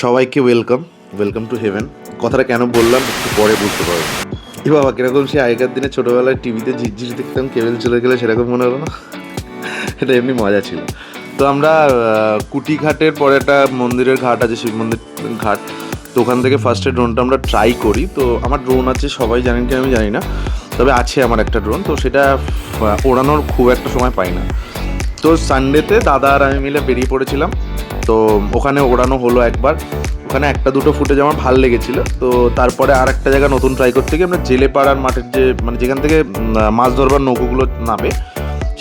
সবাইকে welcome welcome to heaven. কথাটা কেন বললাম একটু পরে বুঝতে পারবো। এ বাবা, কিরকম সে আগেকার দিনে ছোটোবেলায় টিভিতে ঝিরঝির দেখতাম, কেবল চলে গেলে সেরকম মনে হলো না? এটা এমনি মজা ছিল। তো আমরা কুটিঘাটের পরে একটা মন্দিরের ঘাট আছে, শিব মন্দির ঘাট। তো ওখান থেকে ফার্স্টে ড্রোনটা আমরা ট্রাই করি। তো আমার ড্রোন আছে, সবাই জানেন কি আমি জানি না, তবে আছে আমার একটা ড্রোন। তো সেটা ওড়ানোর খুব একটা সময় পাই না। তো সানডেতে দাদা আর আমি মিলে বেরিয়ে পড়েছিলাম। তো ওখানে ওড়ানো হলো একবার। ওখানে একটা দুটো ফুটেজ আমার ভাল লেগেছিলো। তো তারপরে আর একটা জায়গা নতুন ট্রাই করতে গিয়ে আমরা জেলেপাড়ার মাঠের যে মানে যেখান থেকে মাছ ধরবার নৌকোগুলো নামে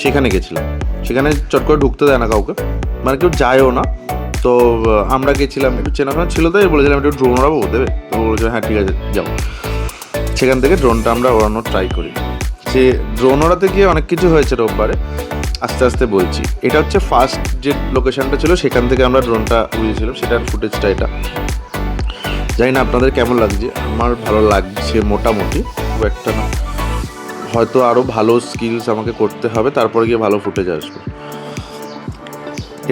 সেখানে গেছিলাম। সেখানে চট করে ঢুকতে দেয় না কাউকে, মানে কেউ যায়ও না। তো আমরা গেছিলাম, একটু চেনাশোনা ছিল, তাই বলেছিলাম একটু ড্রোন ওড়াবো দেবে। তো বলেছিল হ্যাঁ ঠিক আছে যাও। সেখান থেকে ড্রোনটা আমরা ওড়ানোর ট্রাই করি। যে ড্রোন ওড়াতে গিয়ে অনেক কিছু হয়েছে রোববারে, আস্তে আস্তে বলছি। এটা হচ্ছে ফার্স্ট যে লোকেশনটা ছিল, সেখান থেকে আমরা ড্রোনটা উড়িয়েছিলাম, সেটার ফুটেজটা এটা। জানি না আপনাদের কেমন লাগছে, আমার ভালো লাগছে মোটামুটি, খুব একটা না। হয়তো আরও ভালো স্কিলস আমাকে করতে হবে, তারপরে গিয়ে ভালো ফুটেজ আসবে।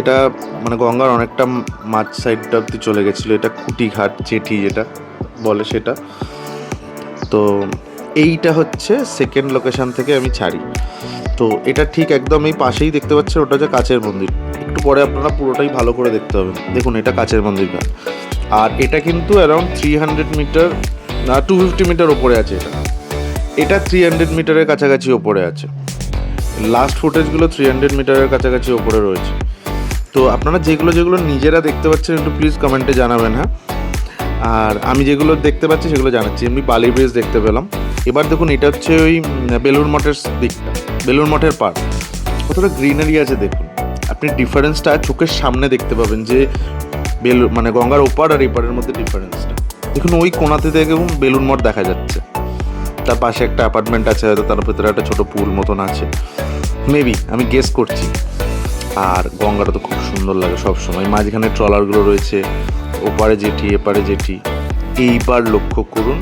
এটা মানে গঙ্গার অনেকটা মাঝ সাইডটা অব্দি চলে গেছিলো। এটা কুটিঘাট জেটি যেটা বলে সেটা। তো এইটা হচ্ছে সেকেন্ড লোকেশন থেকে আমি ছাড়ি। তো এটা ঠিক একদম এই পাশেই দেখতে পাচ্ছেন, ওটা হচ্ছে কাচের মন্দির। একটু পরে আপনারা পুরোটাই ভালো করে দেখতে হবে। দেখুন এটা কাচের মন্দির ঘাট, আর এটা কিন্তু অ্যারাউন্ড 300 মিটার না 250 মিটার ওপরে আছে। এটা 300 মিটারের কাছাকাছি ওপরে আছে। লাস্ট ফুটেজগুলো 300 মিটারের কাছাকাছি ওপরে রয়েছে। তো আপনারা যেগুলো যেগুলো নিজেরা দেখতে পাচ্ছেন একটু প্লিজ কমেন্টে জানাবেন, হ্যাঁ। আর আমি যেগুলো দেখতে পাচ্ছি সেগুলো জানাচ্ছি। এমনি বালি ব্রিজ দেখতে পেলাম। এবার দেখুন এটা হচ্ছে ওই বেলুড় মঠের দিকটা, বেলুড় মঠের পার। কতটা গ্রিনারি আছে দেখুন। আপনি ডিফারেন্সটা চোখের সামনে দেখতে পাবেন যে মানে গঙ্গার ওপার আর এপারের মধ্যে ডিফারেন্সটা দেখুন। ওই কোণাতে দেখুন বেলুড় মঠ দেখা যাচ্ছে, তার পাশে একটা অ্যাপার্টমেন্ট আছে, হয়তো তার ভেতরে একটা ছোটো পুল মতন আছে মেবি, আমি গেস করছি। আর গঙ্গাটা তো খুব সুন্দর লাগে সব সময়। মাঝখানে ট্রলারগুলো রয়েছে, ওপারে জেটি এপারে জেটি। এইবার লক্ষ্য করুন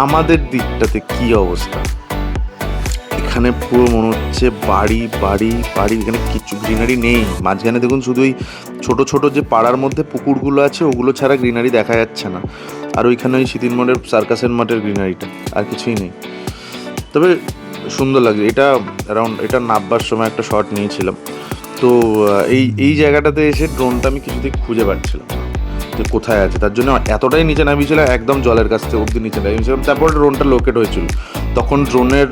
আমাদের দিকটাতে কি অবস্থা। এখানে পুরো মনে হচ্ছে বাড়ি বাড়ি বাড়ি, এখানে কিছু গ্রিনারি নেই। মাঝখানে দেখুন শুধু ওই ছোটো ছোটো যে পাড়ার মধ্যে পুকুরগুলো আছে ওগুলো ছাড়া গ্রিনারি দেখা যাচ্ছে না। আর ওইখানে ওই শীতিন মোড়ের সার্কাসের মাঠের গ্রিনারিটা, আর কিছুই নেই। তবে সুন্দর লাগে। এটা অ্যারাউন্ড এটা নামবার সময় একটা শট নিয়েছিলাম। তো এই জায়গাটাতে এসে ড্রোনটা আমি কিছুতেই খুঁজে পাচ্ছিলাম যে কোথায় আছে। তার জন্য এতটাই নিচে নামিয়েছিলাম, একদম জলের কাছ থেকে অব্দি নিচে নামিয়েছিলাম। তারপর ড্রোনটা লোকেট হয়েছিল। তখন ড্রোনের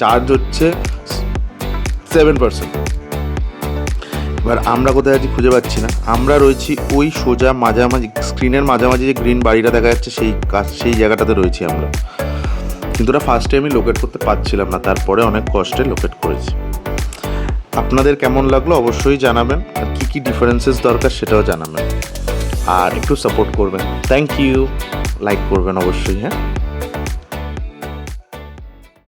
চার্জ হচ্ছে 7%। এবার আমরা কোথায় আছি খুঁজে পাচ্ছি না। আমরা রয়েছি ওই সোজা মাঝামাঝি, স্ক্রিনের মাঝামাঝি যে গ্রিন বাড়িটা দেখা যাচ্ছে সেই জায়গাটাতে রয়েছি আমরা। কিন্তু ওটা ফার্স্টে আমি লোকেট করতে পারছিলাম না, তারপরে অনেক কষ্টে লোকেট করেছি। আপনাদের কেমন লাগলো অবশ্যই জানাবেন, আর কী কী ডিফারেন্সেস দরকার সেটাও জানাবেন। আর একটু সাপোর্ট করবেন। Thank you. লাইক করবেন অবশ্যই, হ্যাঁ।